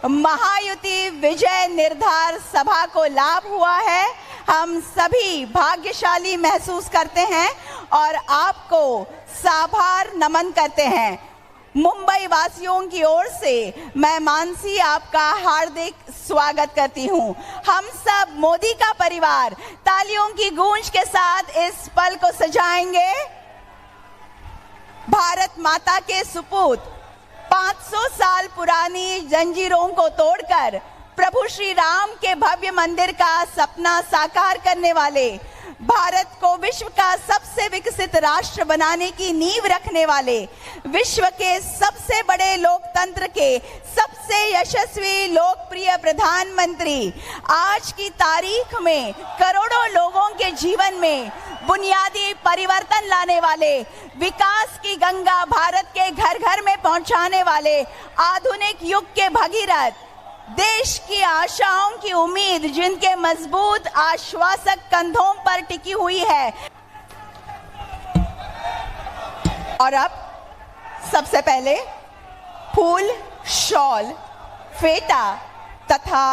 महायुति विजय निर्धार सभा को लाभ हुआ है। हम सभी भाग्यशाली महसूस करते हैं और आपको साभार नमन करते हैं। मुंबई वासियों की ओर से मैं मानसी आपका हार्दिक स्वागत करती हूं। हम सब मोदी का परिवार तालियों की गूंज के साथ इस पल को सजाएंगे। भारत माता के सुपूत 500 साल पुरानी जंजीरों को तोड़कर प्रभु श्री राम के भव्य मंदिर का सपना साकार करने वाले, भारत को विश्व का सबसे विकसित राष्ट्र बनाने की नींव रखने वाले, विश्व के सबसे बड़े लोकतंत्र के सबसे यशस्वी लोकप्रिय प्रधानमंत्री आज की तारीख में करोड़ों लोगों के जीवन में बुनियादी परिवर्तन लाने वाले, विकास की गंगा भारत के घर घर में पहुंचाने वाले, आधुनिक युग के भगीरथ, देश की आशाओं की उम्मीद जिनके मजबूत आश्वासक कंधों पर टिकी हुई है। और अब सबसे पहले फूल, शॉल, फेटा तथा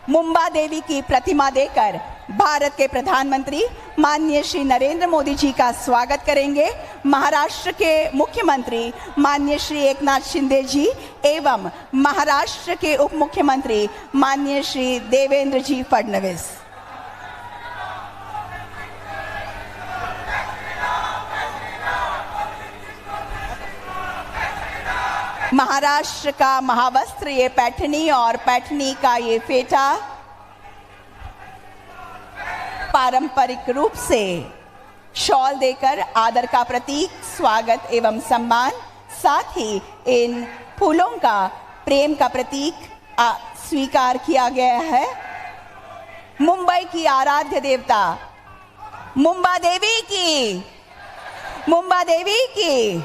मुंबा देवी की प्रतिमा देकर भारत के प्रधानमंत्री माननीय श्री नरेंद्र मोदी जी का स्वागत करेंगे महाराष्ट्र के मुख्यमंत्री माननीय श्री एकनाथ शिंदे जी एवं महाराष्ट्र के उप मुख्यमंत्री माननीय श्री देवेंद्र जी फडणवीस। महाराष्ट्र का महावस्त्र ये पैठनी और पैठनी का ये फेटा पारंपरिक रूप से शॉल देकर आदर का प्रतीक, स्वागत एवं सम्मान, साथ ही इन फूलों का प्रेम का प्रतीक स्वीकार किया गया है। मुंबई की आराध्य देवता मुंबा देवी की, मुंबा देवी की।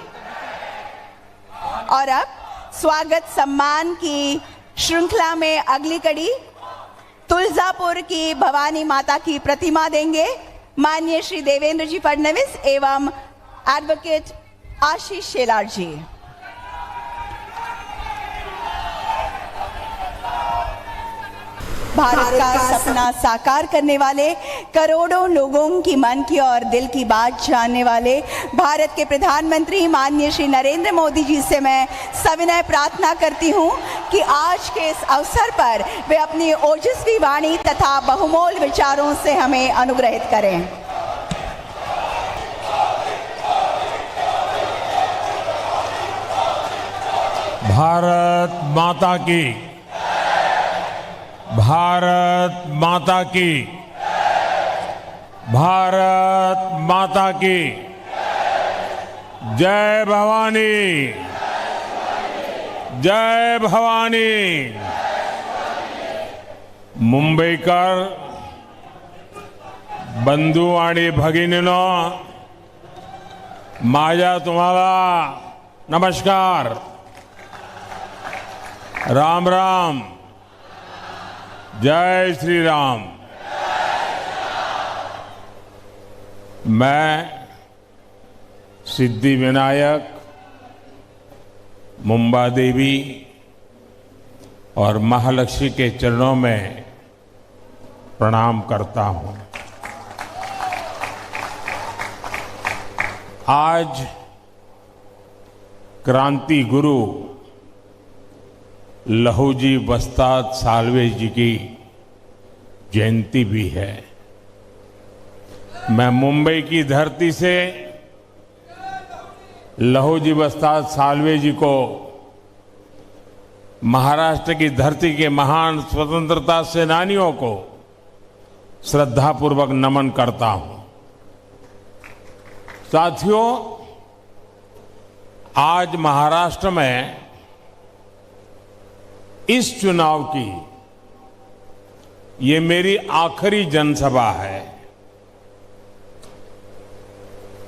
और अब स्वागत सम्मान की श्रृंखला में अगली कड़ी तुलजापुर की भवानी माता की प्रतिमा देंगे माननीय श्री देवेंद्र जी फडणवीस एवं एडवोकेट आशीष शेलार जी। भारत का सपना साकार करने वाले, करोड़ों लोगों की मन की और दिल की बात जानने वाले भारत के प्रधानमंत्री माननीय श्री नरेंद्र मोदी जी से मैं सविनय प्रार्थना करती हूं कि आज के इस अवसर पर वे अपनी ओजस्वी वाणी तथा बहुमोल विचारों से हमें अनुग्रहित करें। भारत माता की, भारत माता की, भारत माता की जय भवानी, जय भवानी। मुंबईकर बंधू आणि भगिनींनो, माझा तुम्हाला नमस्कार, राम राम, जय श्री राम। मैं सिद्धि विनायक, मुंबा देवी और महालक्ष्मी के चरणों में प्रणाम करता हूं। आज क्रांति गुरु लहूजी वस्ताद साल्वे जी की जयंती भी है। मैं मुंबई की धरती से लहूजी वस्ताद साल्वे जी को महाराष्ट्र की धरती के महान स्वतंत्रता सेनानियों को श्रद्धापूर्वक नमन करता हूं। साथियों, आज महाराष्ट्र में इस चुनाव की ये मेरी आखिरी जनसभा है।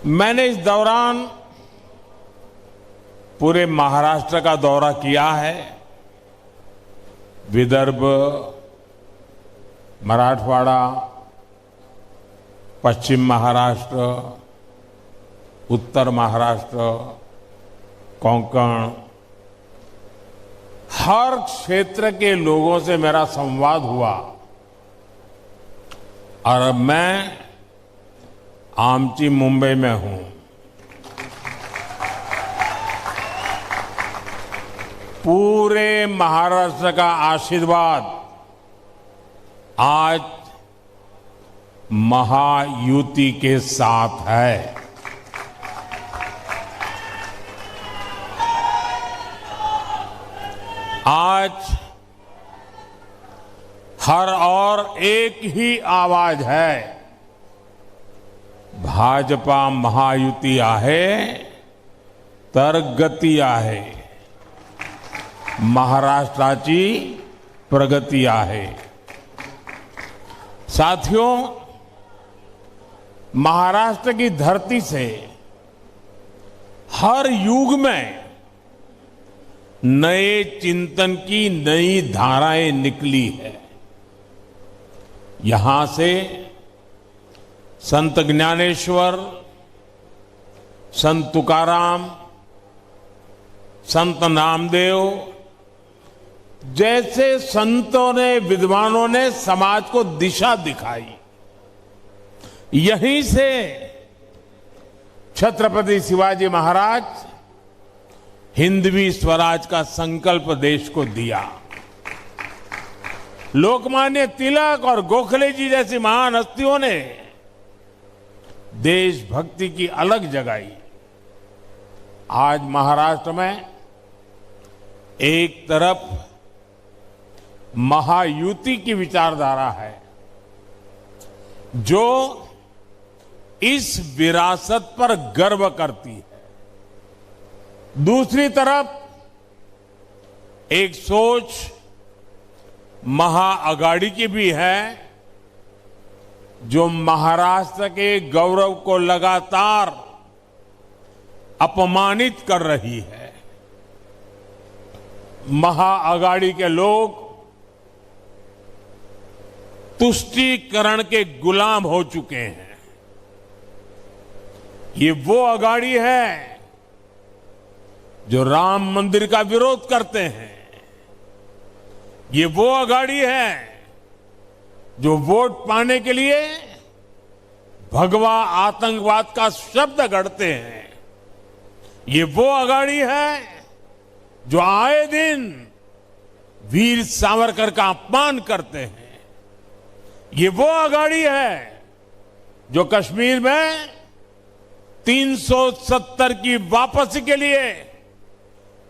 मैंने इस दौरान पूरे महाराष्ट्र का दौरा किया है। विदर्भ, मराठवाड़ा, पश्चिम महाराष्ट्र, उत्तर महाराष्ट्र, कोंकण, हर क्षेत्र के लोगों से मेरा संवाद हुआ और अब मैं आमची मुंबई में हूं। पूरे महाराष्ट्र का आशीर्वाद आज महायुति के साथ है। आज हर और एक ही आवाज है, भाजपा महायुति आहे तर गती आहे, महाराष्ट्राची प्रगती आहे। साथियों, महाराष्ट्र की धरती से हर युग में नए चिंतन की नई धाराएं निकली है। यहां से संत ज्ञानेश्वर, संत तुकाराम, संत नामदेव जैसे संतों ने, विद्वानों ने समाज को दिशा दिखाई। यहीं से छत्रपति शिवाजी महाराज हिंदवी स्वराज का संकल्प देश को दिया। लोकमान्य तिलक और गोखले जी जैसी महान हस्तियों ने देशभक्ति की अलग जगाई। आज महाराष्ट्र में एक तरफ महायुति की विचारधारा है जो इस विरासत पर गर्व करती है, दूसरी तरफ एक सोच महाअगाड़ी की भी है जो महाराष्ट्र के गौरव को लगातार अपमानित कर रही है। महाअगाड़ी के लोग तुष्टीकरण के गुलाम हो चुके हैं। ये वो अगाड़ी है जो राम मंदिर का विरोध करते हैं। ये वो अगाड़ी है जो वोट पाने के लिए भगवा आतंकवाद का शब्द गढ़ते हैं। ये वो अगाड़ी है जो आए दिन वीर सावरकर का अपमान करते हैं। ये वो अगाड़ी है जो कश्मीर में 370 की वापसी के लिए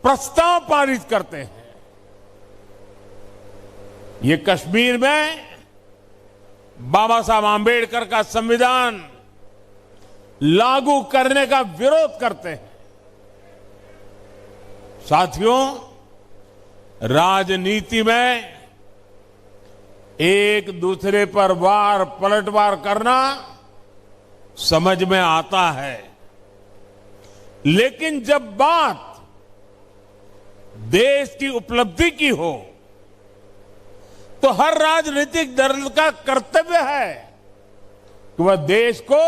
प्रस्ताव पारित करते हैं। ये कश्मीर में बाबा साहब आंबेडकर का संविधान लागू करने का विरोध करते हैं। साथियों, राजनीति में एक दूसरे पर वार पलटवार करना समझ में आता है, लेकिन जब बात देश की उपलब्धि की हो तो हर राजनीतिक दल का कर्तव्य है कि वह देश को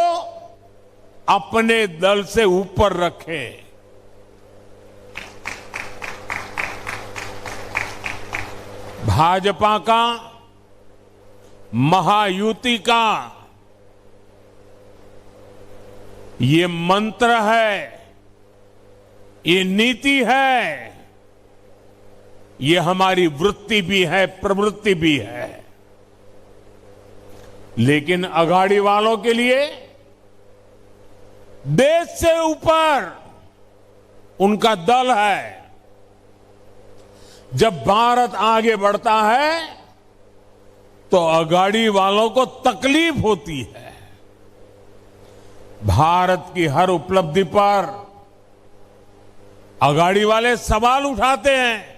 अपने दल से ऊपर रखे। भाजपा का, महायुति का ये मंत्र है, ये नीति है, ये हमारी वृत्ति भी है, प्रवृत्ति भी है। लेकिन अघाड़ी वालों के लिए देश से ऊपर उनका दल है। जब भारत आगे बढ़ता है तो अघाड़ी वालों को तकलीफ होती है। भारत की हर उपलब्धि पर अघाड़ी वाले सवाल उठाते हैं।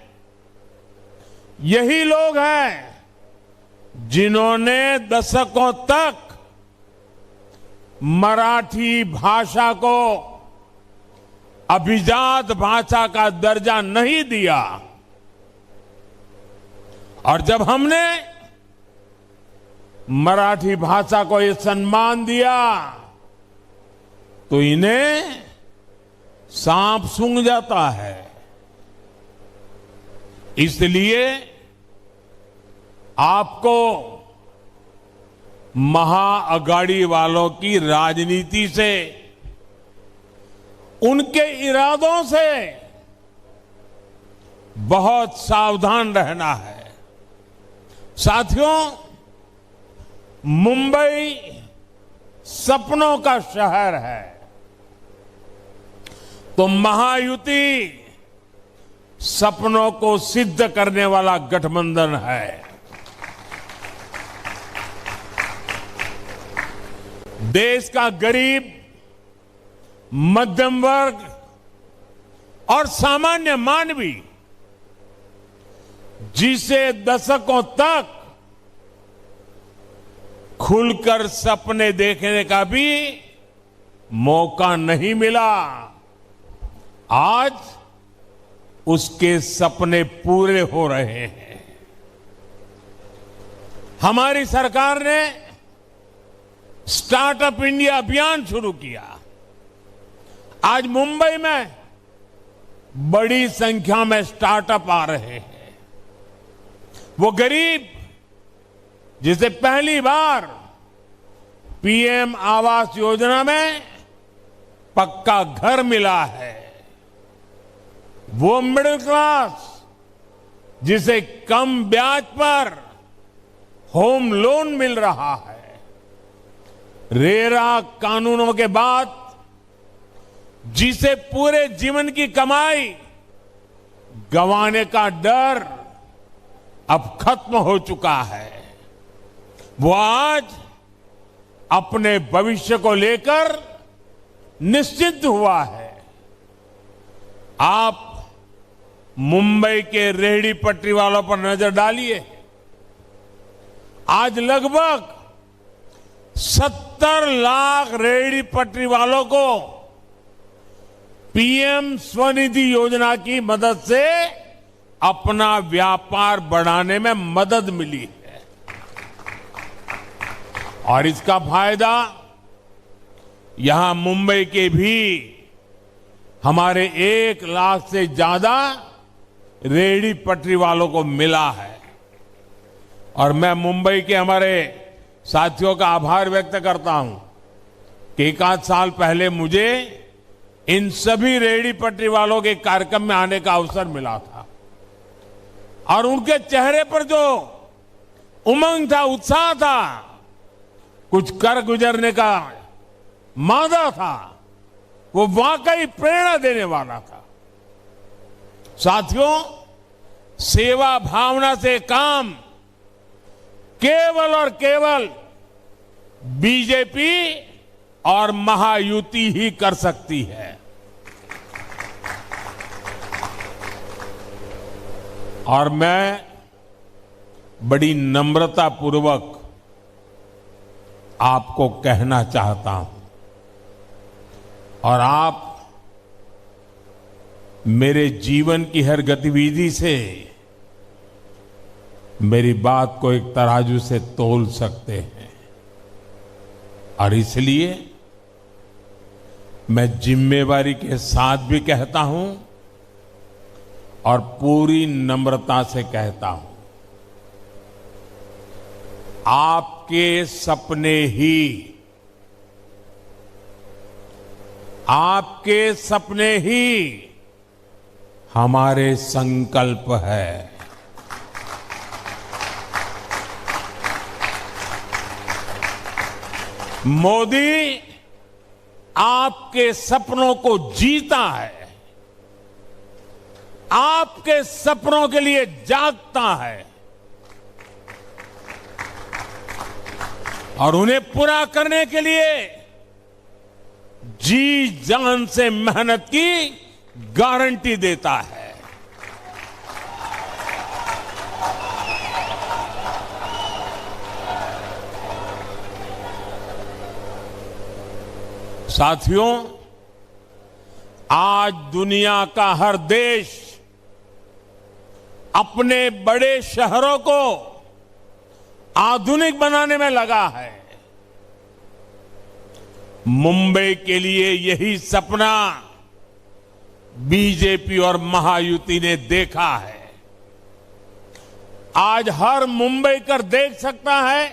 यही लोग हैं जिन्होंने दशकों तक मराठी भाषा को अभिजात भाषा का दर्जा नहीं दिया, और जब हमने मराठी भाषा को ये सम्मान दिया तो इन्हें सांप सूंघ जाता है। इसलिए आपको महाअघाड़ी वालों की राजनीति से, उनके इरादों से बहुत सावधान रहना है। साथियों, मुंबई सपनों का शहर है, तो महायुति सपनों को सिद्ध करने वाला गठबंधन है। देश का गरीब, मध्यम वर्ग और सामान्य मानवी, जिसे दशकों तक खुलकर सपने देखने का भी मौका नहीं मिला, आज उसके सपने पूरे हो रहे हैं। हमारी सरकार ने स्टार्टअप इंडिया अभियान शुरू किया। आज मुंबई में बड़ी संख्या में स्टार्टअप आ रहे हैं। वो गरीब जिसे पहली बार पीएम आवास योजना में पक्का घर मिला है, वो मिडिल क्लास जिसे कम ब्याज पर होम लोन मिल रहा है, रेरा कानूनों के बाद जिसे पूरे जीवन की कमाई गंवाने का डर अब खत्म हो चुका है, वो आज अपने भविष्य को लेकर निश्चिंत हुआ है। आप मुंबई के रेहड़ी पटरी वालों पर नजर डालिए। आज लगभग 70 लाख रेहड़ी पटरी वालों को पीएम स्वनिधि योजना की मदद से अपना व्यापार बढ़ाने में मदद मिली है, और इसका फायदा यहां मुंबई के भी हमारे 1 लाख से ज्यादा रेहड़ी पटरी वालों को मिला है। और मैं मुंबई के हमारे साथियों का आभार व्यक्त करता हूं कि 1 आध साल पहले मुझे इन सभी रेहड़ी पटरी वालों के कार्यक्रम में आने का अवसर मिला था, और उनके चेहरे पर जो उमंग था, उत्साह था, कुछ कर गुजरने का मादा था, वो वाकई प्रेरणा देने वाला था। साथियों, सेवा भावना से काम केवल और केवल बीजेपी और महायुति ही कर सकती है। और मैं बड़ी नम्रता पूर्वक आपको कहना चाहता हूं, और आप मेरे जीवन की हर गतिविधि से मेरी बात को एक तराजू से तोल सकते हैं, और इसलिए मैं जिम्मेवारी के साथ भी कहता हूं और पूरी नम्रता से कहता हूं, आपके सपने ही, आपके सपने ही हमारे संकल्प है। मोदी आपके सपनों को जीता है, आपके सपनों के लिए जागता है, और उन्हें पूरा करने के लिए जी जान से मेहनत की गारंटी देता है। साथियों, आज दुनिया का हर देश अपने बड़े शहरों को आधुनिक बनाने में लगा है। मुंबई के लिए यही सपना बीजेपी और महायुति ने देखा है। आज हर मुंबईकर देख सकता है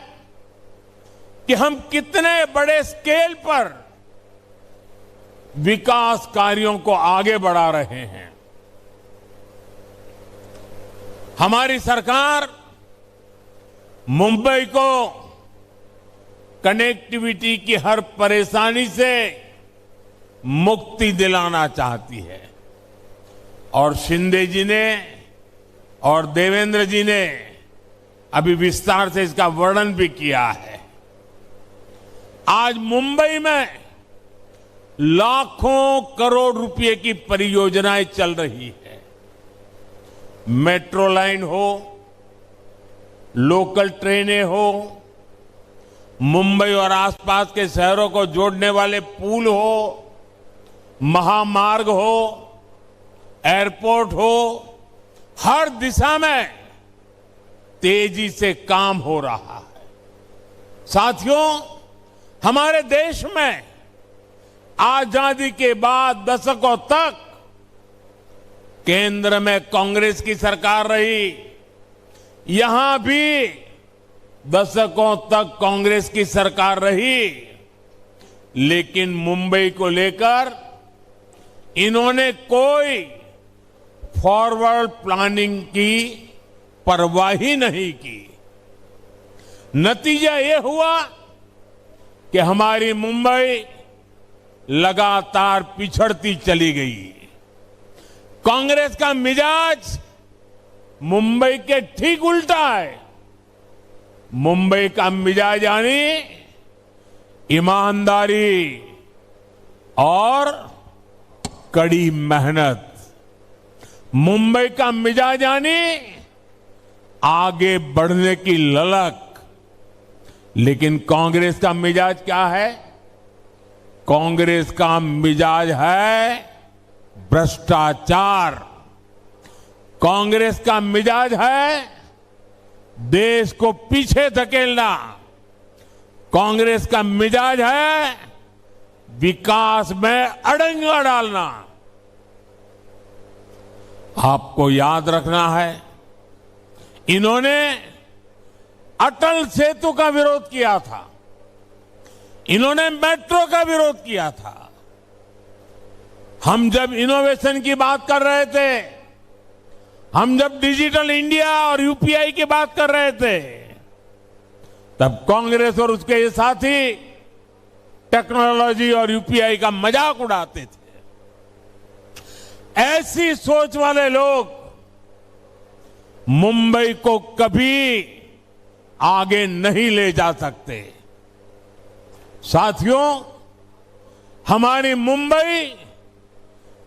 कि हम कितने बड़े स्केल पर विकास कार्यों को आगे बढ़ा रहे हैं। हमारी सरकार मुंबई को कनेक्टिविटी की हर परेशानी से मुक्ति दिलाना चाहती है और शिंदे जी ने और देवेंद्र जी ने अभी विस्तार से इसका वर्णन भी किया है। आज मुंबई में लाखों करोड़ रुपए की परियोजनाएं चल रही है। मेट्रो लाइन हो, लोकल ट्रेनें हो, मुंबई और आसपास के शहरों को जोड़ने वाले पुल हो, महामार्ग हो, एयरपोर्ट हो, हर दिशा में तेजी से काम हो रहा है। साथियों, हमारे देश में आजादी के बाद दशकों तक केंद्र में कांग्रेस की सरकार रही। यहां भी दशकों तक कांग्रेस की सरकार रही, लेकिन मुंबई को लेकर इन्होंने कोई फॉरवर्ड प्लानिंग की परवाह ही नहीं की। नतीजा यह हुआ कि हमारी मुंबई लगातार पिछड़ती चली गई। कांग्रेस का मिजाज मुंबई के ठीक उल्टा है। मुंबई का मिजाज यानी ईमानदारी और कड़ी मेहनत। मुंबई का मिजाज यानी आगे बढ़ने की ललक। लेकिन कांग्रेस का मिजाज क्या है? कांग्रेस का मिजाज है भ्रष्टाचार। कांग्रेस का मिजाज है देश को पीछे धकेलना। कांग्रेस का मिजाज है विकास में अड़ंगा डालना। आपको याद रखना है, इन्होंने अटल सेतु का विरोध किया था, इन्होंने मेट्रो का विरोध किया था। हम जब इनोवेशन की बात कर रहे थे, हम जब डिजिटल इंडिया और यूपीआई की बात कर रहे थे, तब कांग्रेस और उसके साथी टेक्नोलॉजी और यूपीआई का मजाक उड़ाते थे। ऐसी सोच वाले लोग मुंबई को कभी आगे नहीं ले जा सकते। साथियों, हमारी मुंबई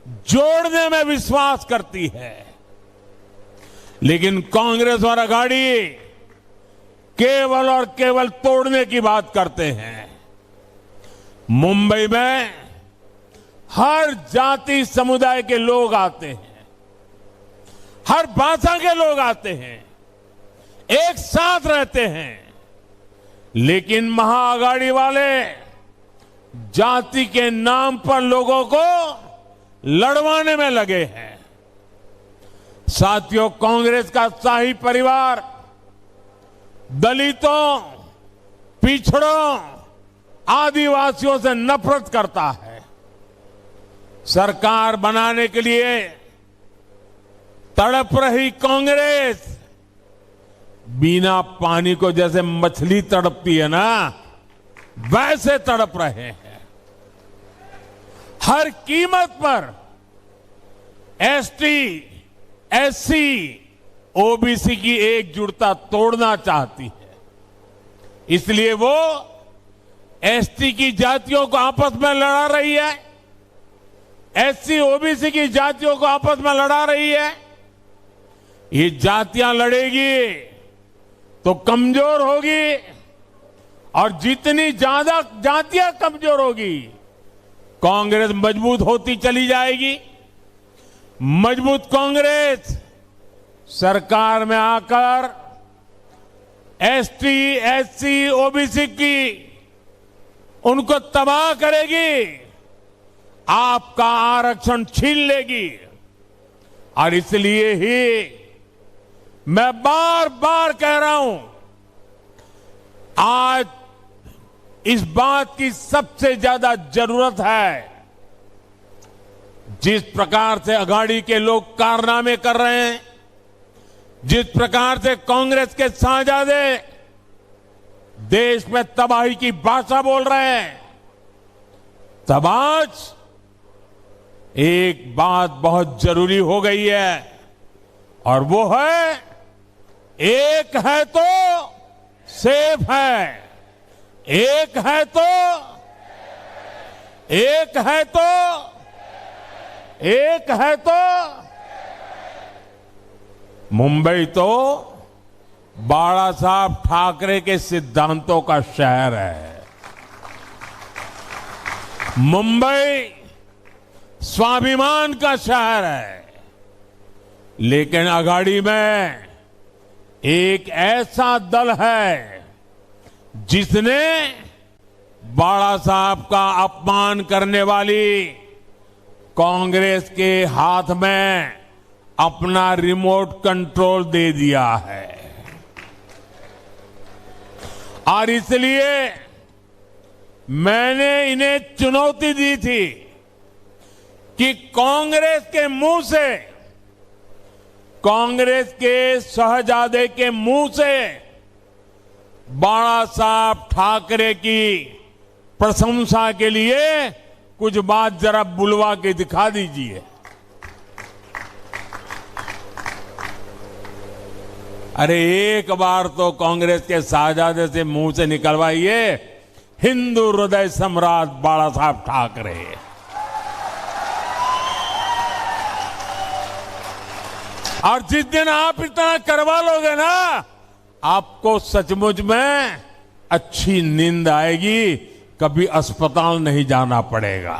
जोड़ने में विश्वास करती है, लेकिन कांग्रेस और अघाड़ी केवल और केवल तोड़ने की बात करते हैं। मुंबई में हर जाति समुदाय के लोग आते हैं, हर भाषा के लोग आते हैं, एक साथ रहते हैं, लेकिन महाअघाड़ी वाले जाति के नाम पर लोगों को लड़वाने में लगे हैं। साथियों, कांग्रेस का शाही परिवार दलितों, पिछड़ों, आदिवासियों से नफरत करता है। सरकार बनाने के लिए तड़प रही कांग्रेस बिना पानी को जैसे मछली तड़पती है ना, वैसे तड़प रहे हैं। हर कीमत पर एसटी, एससी, ओबीसी की एकजुटता तोड़ना चाहती है। इसलिए वो एसटी की जातियों को आपस में लड़ा रही है, एससी, ओबीसी की जातियों को आपस में लड़ा रही है। ये जातियां लड़ेगी तो कमजोर होगी, और जितनी ज्यादा जातियां कमजोर होगी, कांग्रेस मजबूत होती चली जाएगी। मजबूत कांग्रेस सरकार में आकर एसटी, एससी, ओबीसी की उनको तबाह करेगी, आपका आरक्षण छीन लेगी। और इसलिए ही मैं बार बार कह रहा हूं, आज इस बात की सबसे ज्यादा जरूरत है। जिस प्रकार से अघाड़ी के लोग कारनामे कर रहे हैं, जिस प्रकार से कांग्रेस के साझादे देश में तबाही की भाषा बोल रहे हैं, तब आज एक बात बहुत जरूरी हो गई है, और वो है, एक है तो सेफ है, एक है तो, एक है तो, एक है तो। मुंबई तो बाला साहब ठाकरे के सिद्धांतों का शहर है। मुंबई स्वाभिमान का शहर है, लेकिन अघाड़ी में एक ऐसा दल है जिसने बाला साहब का अपमान करने वाली कांग्रेस के हाथ में अपना रिमोट कंट्रोल दे दिया है। और इसलिए मैंने इन्हें चुनौती दी थी कि कांग्रेस के मुंह से, कांग्रेस के शहजादे के मुंह से बाला साहब ठाकरे की प्रशंसा के लिए कुछ बात जरा बुलवा के दिखा दीजिए। अरे एक बार तो कांग्रेस के शहजादे से मुंह से निकलवाइए, हिंदू हृदय सम्राट बाला साहब ठाकरे। और जिस दिन आप इतना करवा लोगे ना, आपको सचमुच में अच्छी नींद आएगी, कभी अस्पताल नहीं जाना पड़ेगा।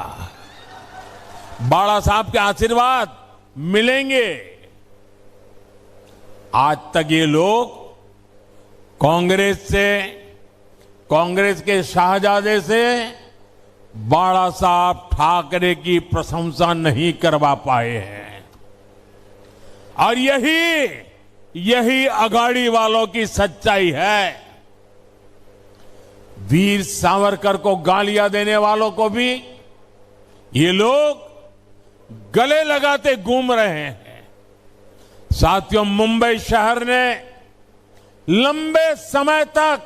बाला साहब के आशीर्वाद मिलेंगे। आज तक ये लोग कांग्रेस से, कांग्रेस के शाहजादे से बाला साहब ठाकरे की प्रशंसा नहीं करवा पाए हैं। और यही अघाड़ी वालों की सच्चाई है। वीर सावरकर को गालियां देने वालों को भी ये लोग गले लगाते घूम रहे हैं। साथियों, मुंबई शहर ने लंबे समय तक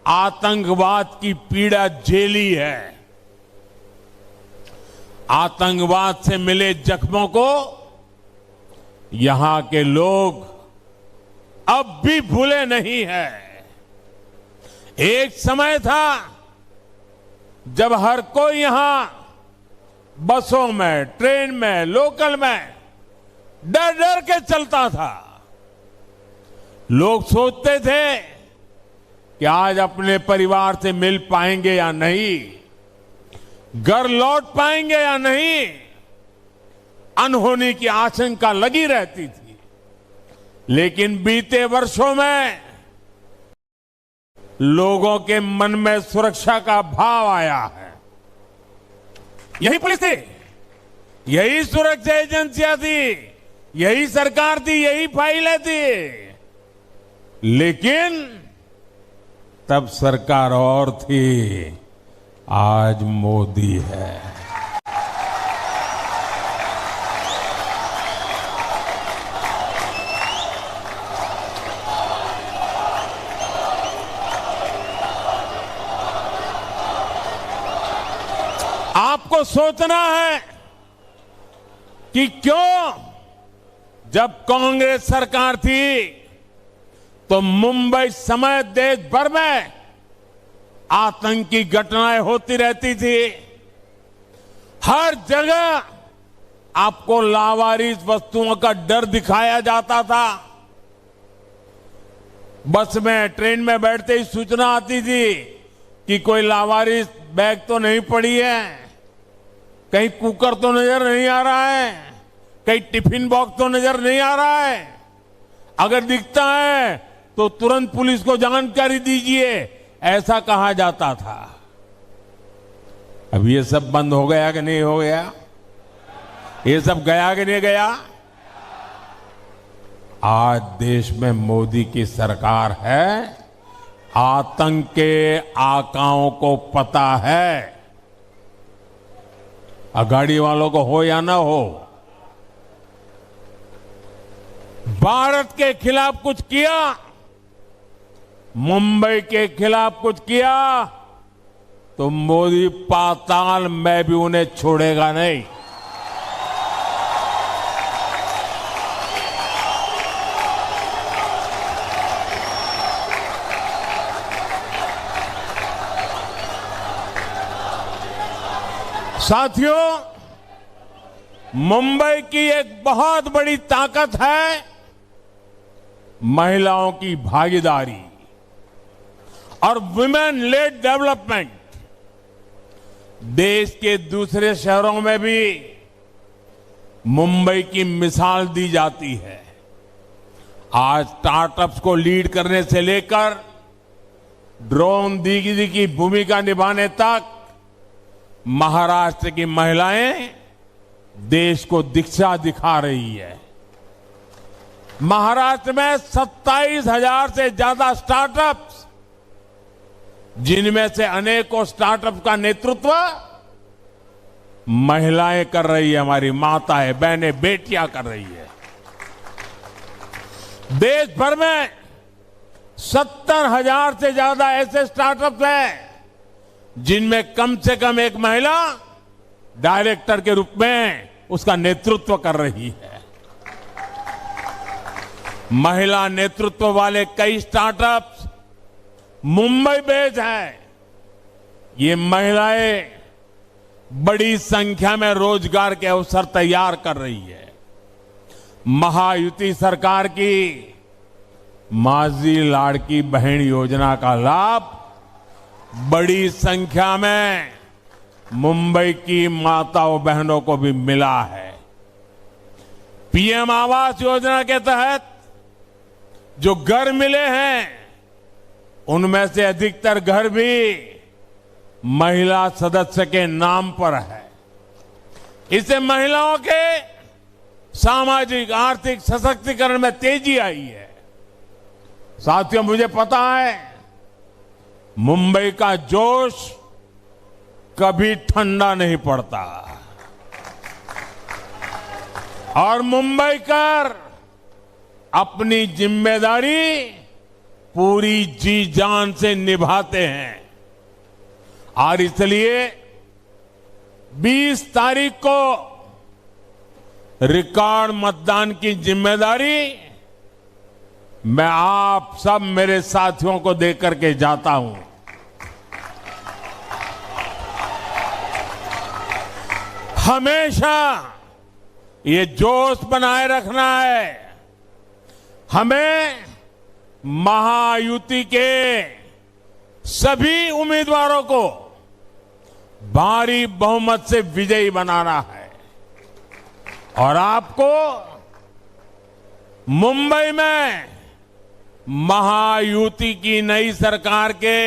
आतंकवाद की पीड़ा झेली है। आतंकवाद से मिले जख्मों को यहां के लोग अब भी भूले नहीं हैं। एक समय था जब हर कोई यहां बसों में, ट्रेन में, लोकल में डर डर के चलता था। लोग सोचते थे कि आज अपने परिवार से मिल पाएंगे या नहीं, घर लौट पाएंगे या नहीं, अनहोनी की आशंका लगी रहती थी। लेकिन बीते वर्षों में लोगों के मन में सुरक्षा का भाव आया है। यही पुलिस थी, यही सुरक्षा एजेंसियां थी, यही सरकार थी, यही फाइलें थी। लेकिन तब सरकार और थी, आज मोदी है। आपको सोचना है कि क्यों जब कांग्रेस सरकार थी तो मुंबई समेत देश भर में आतंकी घटनाएं होती रहती थी। हर जगह आपको लावारिस वस्तुओं का डर दिखाया जाता था। बस में, ट्रेन में बैठते ही सूचना आती थी कि कोई लावारिस बैग तो नहीं पड़ी है, कहीं कुकर तो नजर नहीं आ रहा है, कहीं टिफिन बॉक्स तो नजर नहीं आ रहा है। अगर दिखता है तो तुरंत पुलिस को जानकारी दीजिए, ऐसा कहा जाता था। अब ये सब बंद हो गया कि नहीं हो गया? ये सब गया कि नहीं गया? आज देश में मोदी की सरकार है, आतंक के आकाओं को पता है, अगाड़ी वालों को हो या ना हो, भारत के खिलाफ कुछ किया, मुंबई के खिलाफ कुछ किया, तो मोदी पाताल में भी उन्हें छोड़ेगा नहीं। साथियों, मुंबई की एक बहुत बड़ी ताकत है महिलाओं की भागीदारी और वुमेन लेड डेवलपमेंट। देश के दूसरे शहरों में भी मुंबई की मिसाल दी जाती है। आज स्टार्टअप्स को लीड करने से लेकर ड्रोन दीदी की भूमिका निभाने तक महाराष्ट्र की महिलाएं देश को दिशा दिखा रही है। महाराष्ट्र में 27,000 से ज्यादा स्टार्टअप्स, जिनमें से अनेकों स्टार्टअप का नेतृत्व महिलाएं कर रही है, हमारी माताएं, बहनें, बेटियां कर रही है। देश भर में 70,000 से ज्यादा ऐसे स्टार्टअप्स हैं जिनमें कम से कम एक महिला डायरेक्टर के रूप में उसका नेतृत्व कर रही है। महिला नेतृत्व वाले कई स्टार्टअप्स मुंबई बेस्ड हैं। ये महिलाएं बड़ी संख्या में रोजगार के अवसर तैयार कर रही है। महायुति सरकार की माझी लाड़की बहन योजना का लाभ बड़ी संख्या में मुंबई की माताओं बहनों को भी मिला है। पीएम आवास योजना के तहत जो घर मिले हैं, उनमें से अधिकतर घर भी महिला सदस्य के नाम पर है। इससे महिलाओं के सामाजिक आर्थिक सशक्तिकरण में तेजी आई है। साथियों, मुझे पता है मुंबई का जोश कभी ठंडा नहीं पड़ता और मुंबईकर अपनी जिम्मेदारी पूरी जी जान से निभाते हैं। और इसलिए 20 तारीख को रिकॉर्ड मतदान की जिम्मेदारी मैं आप सब मेरे साथियों को देकर के जाता हूं। हमेशा ये जोश बनाए रखना है। हमें महायुति के सभी उम्मीदवारों को भारी बहुमत से विजयी बनाना है और आपको मुंबई में महायुति की नई सरकार के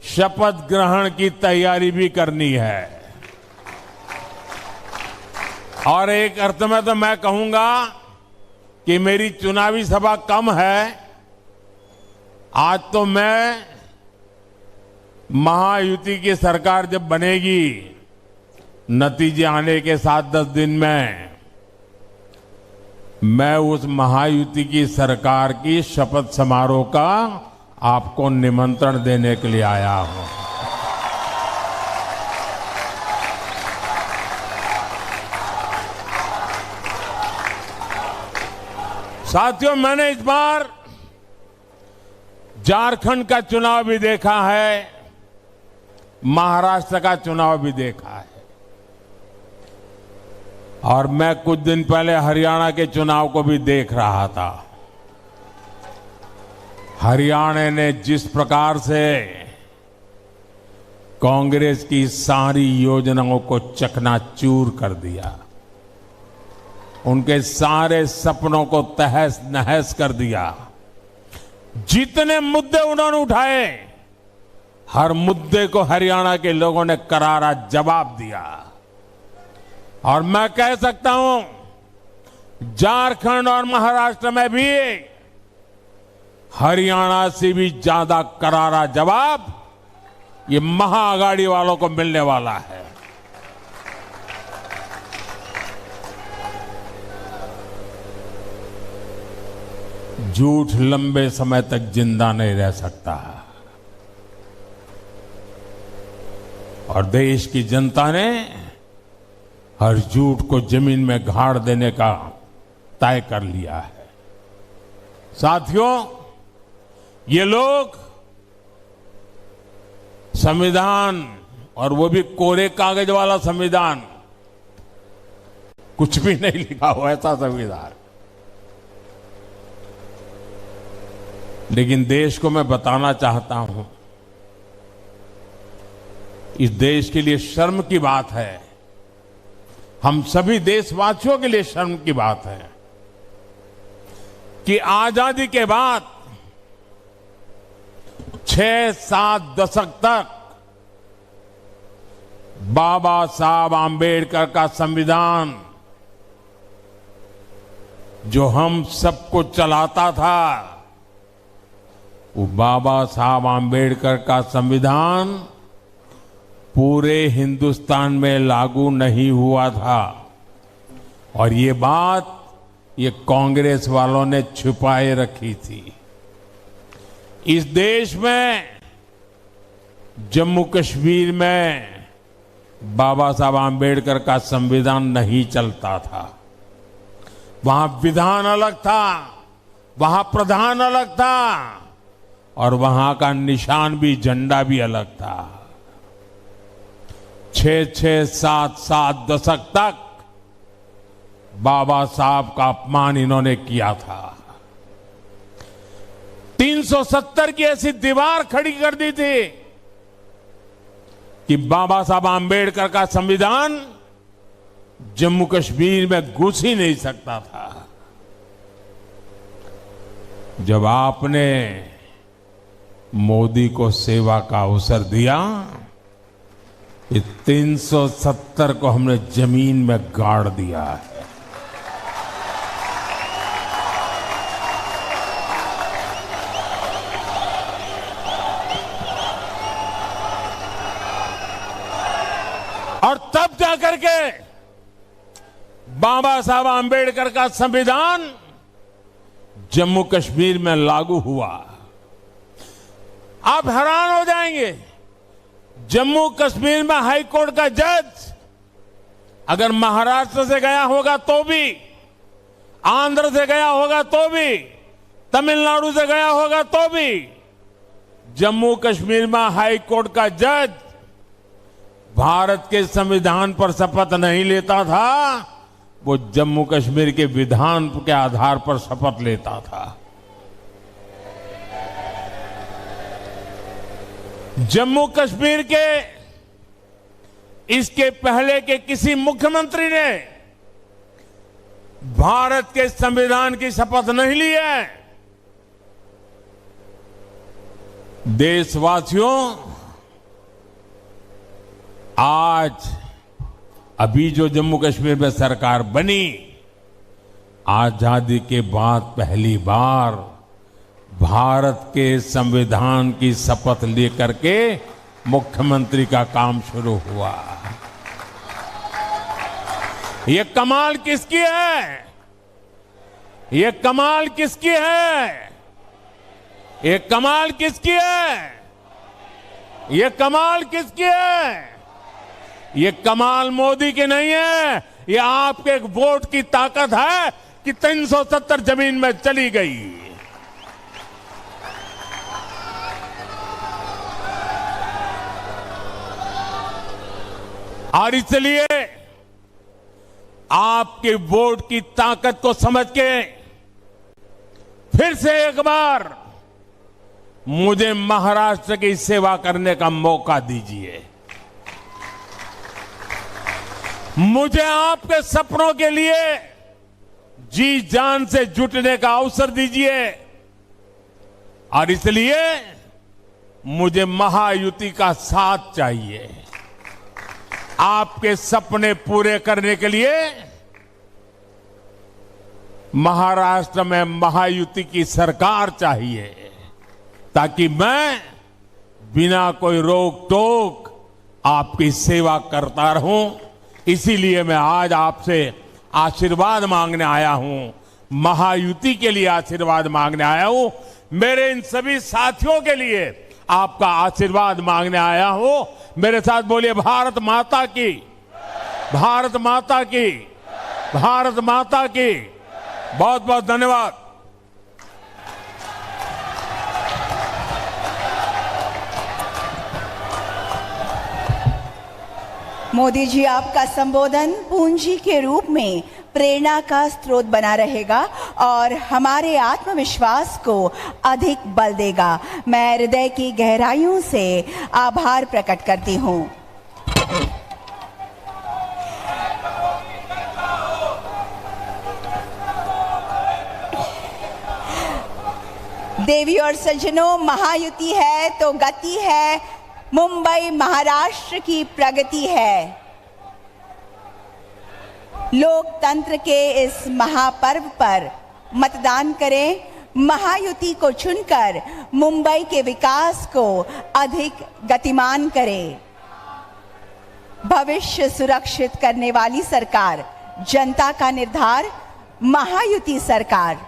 शपथ ग्रहण की तैयारी भी करनी है। और एक अर्थ में तो मैं कहूंगा कि मेरी चुनावी सभा कम है। आज तो मैं महायुति की सरकार जब बनेगी, नतीजे आने के 7-10 दिन में मैं उस महायुति की सरकार की शपथ समारोह का आपको निमंत्रण देने के लिए आया हूं। साथियों, मैंने इस बार झारखंड का चुनाव भी देखा है, महाराष्ट्र का चुनाव भी देखा है और मैं कुछ दिन पहले हरियाणा के चुनाव को भी देख रहा था। हरियाणा ने जिस प्रकार से कांग्रेस की सारी योजनाओं को चकनाचूर कर दिया, उनके सारे सपनों को तहस नहस कर दिया। जितने मुद्दे उन्होंने उठाए, हर मुद्दे को हरियाणा के लोगों ने करारा जवाब दिया। और मैं कह सकता हूं झारखंड और महाराष्ट्र में भी हरियाणा से भी ज्यादा करारा जवाब ये महाआघाड़ी वालों को मिलने वाला है। झूठ लंबे समय तक जिंदा नहीं रह सकता और देश की जनता ने हर झूठ को जमीन में गाड़ देने का तय कर लिया है। साथियों, ये लोग संविधान, और वो भी कोरे कागज वाला संविधान, कुछ भी नहीं लिखा हुआ ऐसा संविधान, लेकिन देश को मैं बताना चाहता हूं, इस देश के लिए शर्म की बात है, हम सभी देशवासियों के लिए शर्म की बात है कि आजादी के बाद 6-7 दशक तक बाबा साहब आंबेडकर का संविधान जो हम सबको चलाता था, वो बाबा साहब आंबेडकर का संविधान पूरे हिंदुस्तान में लागू नहीं हुआ था और ये बात ये कांग्रेस वालों ने छुपाए रखी थी। इस देश में जम्मू कश्मीर में बाबा साहब आंबेडकर का संविधान नहीं चलता था। वहां विधान अलग था, वहां प्रधान अलग था और वहां का निशान भी, झंडा भी अलग था। 6-6, 7-7 दशक तक बाबा साहब का अपमान इन्होंने किया था। 370 की ऐसी दीवार खड़ी कर दी थी कि बाबा साहब आंबेडकर का संविधान जम्मू कश्मीर में घुस ही नहीं सकता था। जब आपने मोदी को सेवा का अवसर दिया, ये 370 को हमने जमीन में गाड़ दिया है। और तब जाकर के बाबा साहब आंबेडकर का संविधान जम्मू कश्मीर में लागू हुआ। आप हैरान हो जाएंगे, जम्मू कश्मीर में हाई कोर्ट का जज अगर महाराष्ट्र से गया होगा तो भी, आंध्र से गया होगा तो भी, तमिलनाडु से गया होगा तो भी, जम्मू कश्मीर में हाई कोर्ट का जज भारत के संविधान पर शपथ नहीं लेता था, वो जम्मू कश्मीर के विधान के आधार पर शपथ लेता था। जम्मू कश्मीर के इसके पहले के किसी मुख्यमंत्री ने भारत के संविधान की शपथ नहीं ली है। देशवासियों, आज अभी जो जम्मू कश्मीर में सरकार बनी, आजादी के बाद पहली बार भारत के संविधान की शपथ लेकर के मुख्यमंत्री का काम शुरू हुआ। ये कमाल किसकी है? ये कमाल किसकी है? ये कमाल किसकी है? ये कमाल किसकी है? ये कमाल मोदी की नहीं है, ये आपके वोट की ताकत है कि 370 जमीन में चली गई। और इसलिए आपके वोट की ताकत को समझ के फिर से एक बार मुझे महाराष्ट्र की सेवा करने का मौका दीजिए। मुझे आपके सपनों के लिए जी जान से जुटने का अवसर दीजिए। और इसलिए मुझे महायुति का साथ चाहिए। आपके सपने पूरे करने के लिए महाराष्ट्र में महायुति की सरकार चाहिए, ताकि मैं बिना कोई रोक टोक आपकी सेवा करता रहूं। इसीलिए मैं आज आपसे आशीर्वाद मांगने आया हूं, महायुति के लिए आशीर्वाद मांगने आया हूं। मेरे इन सभी साथियों के लिए आपका आशीर्वाद मांगने आया हूं। मेरे साथ बोलिए, भारत माता की, भारत माता की, भारत माता की। बहुत बहुत धन्यवाद। मोदी जी, आपका संबोधन पूंजी के रूप में प्रेरणा का स्रोत बना रहेगा और हमारे आत्मविश्वास को अधिक बल देगा। मैं हृदय की गहराइयों से आभार प्रकट करती हूं। देवी और सज्जनों, महायुति है तो गति है, मुंबई महाराष्ट्र की प्रगति है। लोकतंत्र के इस महापर्व पर मतदान करें, महायुति को चुनकर मुंबई के विकास को अधिक गतिमान करें। भविष्य सुरक्षित करने वाली सरकार, जनता का निर्धार, महायुति सरकार।